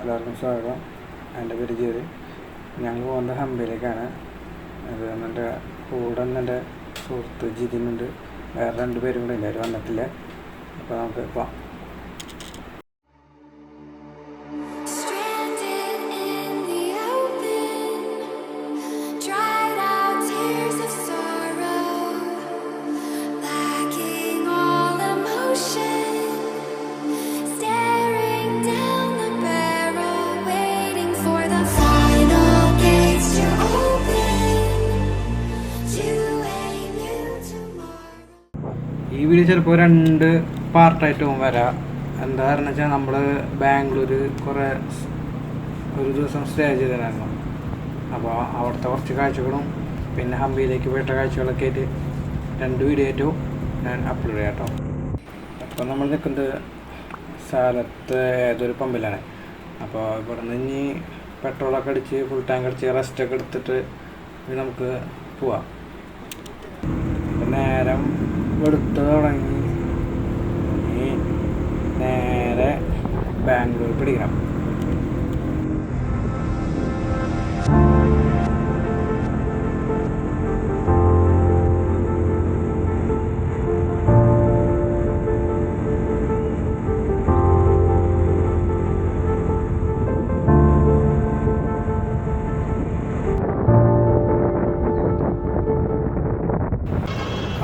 എല്ലാവർക്കും സ്വാഗതം. എൻ്റെ പേര് ജിതി. ഞങ്ങൾ പോകുന്നത് ഹംപിയിലേക്കാണ്. അത് എൻ്റെ കൂടെ എൻ്റെ സുഹൃത്ത് ജിതിനുണ്ട്. വേറെ 2 പേരും കൂടെ ഉണ്ട്, അവർ വന്നിട്ടില്ല. അപ്പോൾ നമുക്ക് പോവാം. ഈ വീഡിയോ ചിലപ്പോൾ 2 പാർട്ടായിട്ടും വരാം. എന്താ കാരണം വെച്ചാൽ നമ്മൾ ബാംഗ്ലൂർ ഒരു ദിവസം സ്റ്റേ ചെയ്തിട്ടുണ്ടായിരുന്നു. അപ്പോൾ അവിടുത്തെ കുറച്ച് കാഴ്ചകളും പിന്നെ ഹംപിയിലേക്ക് പോയിട്ട കാഴ്ചകളൊക്കെ ആയിട്ട് 2 വീഡിയോ ആയിട്ടും ഞാൻ അപ്ലോഡ് ചെയ്യാം കേട്ടോ. അപ്പോൾ നമ്മൾ നിൽക്കുന്നത് സ്ഥലത്ത് ഏതൊരു പമ്പിലാണ്. അപ്പോൾ ഇവിടെ നിന്ന് ഇനി പെട്രോളൊക്കെ അടിച്ച് ഫുൾ ടാങ്ക് അടിച്ച് റെസ്റ്റൊക്കെ എടുത്തിട്ട് നമുക്ക് പോവാം. നേരം വെളുത്ത് തുടങ്ങി നേരെ ബാംഗ്ലൂർ പിടിക്കണം.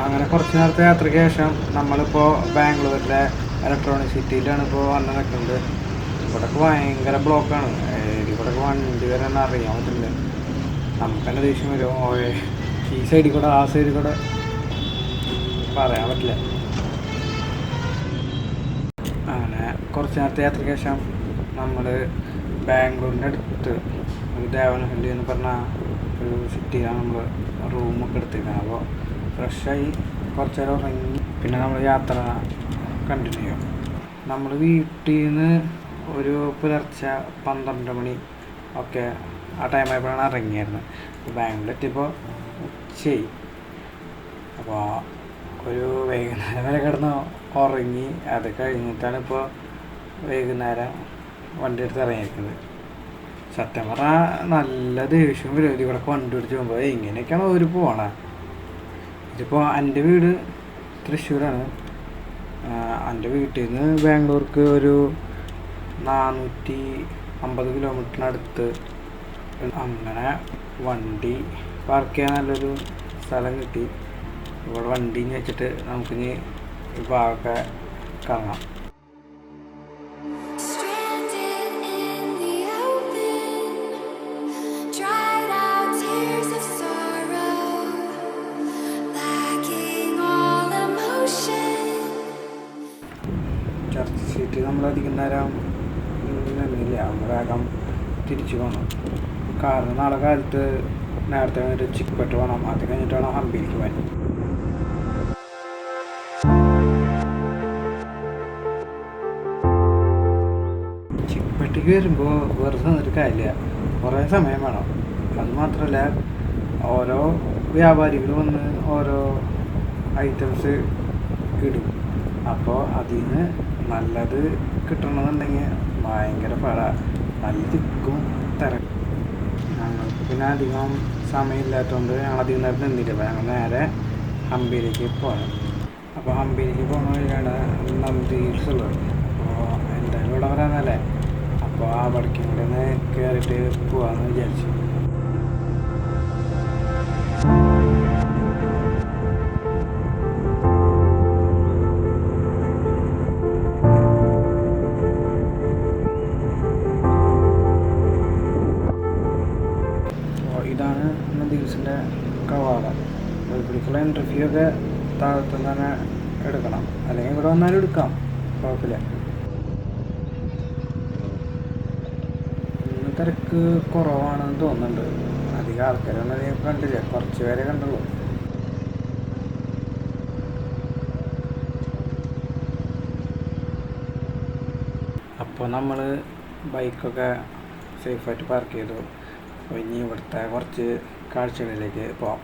അങ്ങനെ കുറച്ച് നേരത്തെ യാത്രയ്ക്ക് ശേഷം നമ്മളിപ്പോൾ ബാംഗ്ലൂരിലെ ഇലക്ട്രോണിക് സിറ്റിയിലാണ് ഇപ്പോൾ വന്ന് നിൽക്കുന്നത്. ഇവിടെയൊക്കെ ഭയങ്കര ബ്ലോക്കാണ്. ഇവിടെയൊക്കെ വണ്ടി വരാൻ അറിയാൻ പറ്റില്ല. നമുക്ക് തന്നെ ദേഷ്യം വരും. ഈ സൈഡിൽ കൂടെ ആ സൈഡിൽ കൂടെ പറയാൻ പറ്റില്ല. അങ്ങനെ കുറച്ച് നേരത്തെ യാത്രയ്ക്ക് ശേഷം നമ്മൾ ബാംഗ്ലൂരിൻ്റെ അടുത്ത് ഒരു ദേവനഹള്ളി എന്ന് പറഞ്ഞ ഒരു സിറ്റിയിലാണ് നമ്മൾ റൂമൊക്കെ എടുത്തേക്കുന്നത്. അപ്പോൾ ഫ്രഷായി കുറച്ച് നേരം ഉറങ്ങി പിന്നെ നമ്മൾ യാത്ര കണ്ടിന്യൂ ചെയ്യും. നമ്മൾ വീട്ടിൽ നിന്ന് ഒരു പുലർച്ചെ 12 മണി ഒക്കെ ആ ടൈമായപ്പോഴാണ് ഇറങ്ങിയായിരുന്നത്. ബാംഗ്ലൂർ എത്തിയപ്പോൾ ഉച്ചയായി. അപ്പോൾ ഒരു വൈകുന്നേരം വരെ കിടന്ന് ഉറങ്ങി. അത് കഴിഞ്ഞിട്ടാണ് ഇപ്പോൾ വൈകുന്നേരം വണ്ടി എടുത്ത് ഇറങ്ങിയിരിക്കുന്നത്. സത്യം പറഞ്ഞാൽ നല്ല ദേഷ്യം വരും ഇവിടെ വണ്ടി പിടിച്ച് പോകുമ്പോൾ. ഇങ്ങനെയൊക്കെയാണ് ഒരു പോകണേ. ഇതിപ്പോൾ എൻ്റെ വീട് തൃശ്ശൂരാണ്. എൻ്റെ വീട്ടിൽ നിന്ന് ബാംഗ്ലൂർക്ക് ഒരു 450 കിലോമീറ്ററിനടുത്ത്. അങ്ങനെ വണ്ടി പാർക്ക് ചെയ്യാൻ നല്ലൊരു സ്ഥലം കിട്ടി. ഇവിടെ വണ്ടി വെച്ചിട്ട് നമുക്കിനി ഈ ഭാഗമൊക്കെ കറങ്ങാം. ചർച്ച് സീറ്റ് നമ്മളധികം നേരം നിന്നില്ല. വേഗം തിരിച്ചു പോകണം. കാരണം നാളെ കാലത്ത് നേരത്തെ ഒരു ചിക്ക്പെട്ട് വേണം. അത് കഴിഞ്ഞിട്ട് വേണം ഹംപിയിലേക്ക് പോകാൻ. ചിക്ക്പെട്ടിക്ക് വരുമ്പോൾ വെറുതെ നിന്നിട്ട് കാര്യമില്ല, കുറേ സമയം വേണം. അത് മാത്രമല്ല ഓരോ വ്യാപാരികൾ വന്ന് ഓരോ ഐറ്റംസ് ഇടും. അപ്പോൾ അതിൽ നിന്ന് നല്ലത് കിട്ടണമെന്നുണ്ടെങ്കിൽ ഭയങ്കര നല്ല തിക്കും തിരക്കും. ഞങ്ങൾക്ക് പിന്നെ അധികം സമയമില്ലാത്തതുകൊണ്ട് ഞങ്ങൾ അധികം നേരം നിന്നില്ല. അപ്പോൾ ഞങ്ങൾ നേരെ ഹംപിയിലേക്ക് പോകണം. അപ്പോൾ ഹംപിയിലേക്ക് പോകുന്ന വഴിയാണ് നന്ദി ഹിൽസ് ഉള്ളത്. അപ്പോൾ എന്തായാലും ഇവിടെ വരാമെന്നല്ലേ, അപ്പോൾ ആ അവിടേക്കും കൂടെ ഒന്ന് കയറിയിട്ട് പോകാമെന്ന് വിചാരിച്ചു. ഇതാണ് നന്ദിഹിൽസിൻ്റെ കവാടം. ഇവിടേക്കുള്ള ഇൻ്റർവ്യൂ ഒക്കെ താഴത്തുനിന്ന് തന്നെ എടുക്കണം, അല്ലെങ്കിൽ ഇവിടെ വന്നാലും എടുക്കാം, കുഴപ്പമില്ല. ഇന്ന് തിരക്ക് കുറവാണെന്ന് തോന്നുന്നുണ്ട്. അധികം ആൾക്കാരൊന്നും അധികം കണ്ടില്ല, കുറച്ച് പേരെ കണ്ടുള്ളൂ. അപ്പോൾ നമ്മൾ ബൈക്കൊക്കെ സേഫായിട്ട് പാർക്ക് ചെയ്തു. അപ്പോൾ ഇനി ഇവിടുത്തെ കുറച്ച് കാഴ്ചകളിലേക്ക് പോകാം.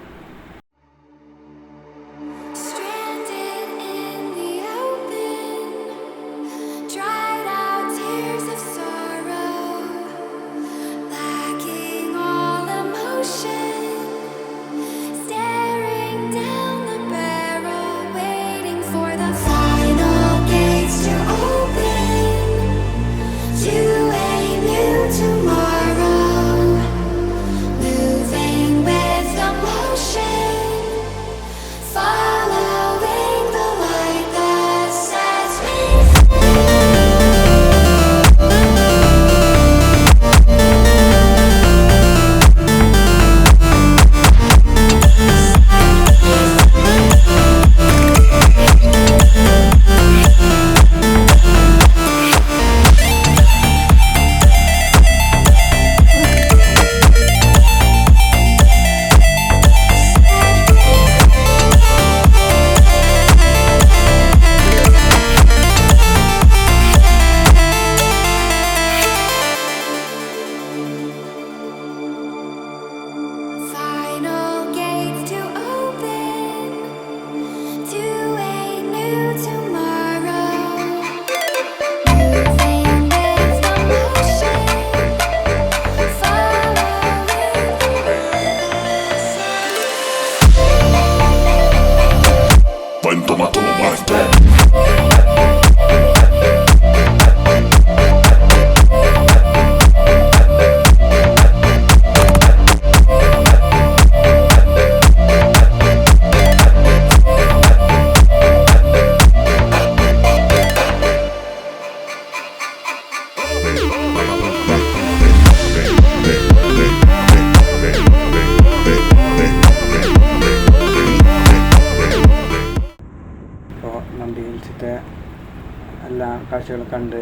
എല്ലാ കാഴ്ചകളും കണ്ട്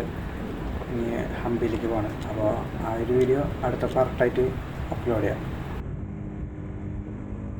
ഇനി ഹംപിയിലേക്ക് പോകണം. അപ്പോൾ ആ ഒരു വീഡിയോ അടുത്ത പാർട്ടായിട്ട് അപ്ലോഡ് ചെയ്യാം.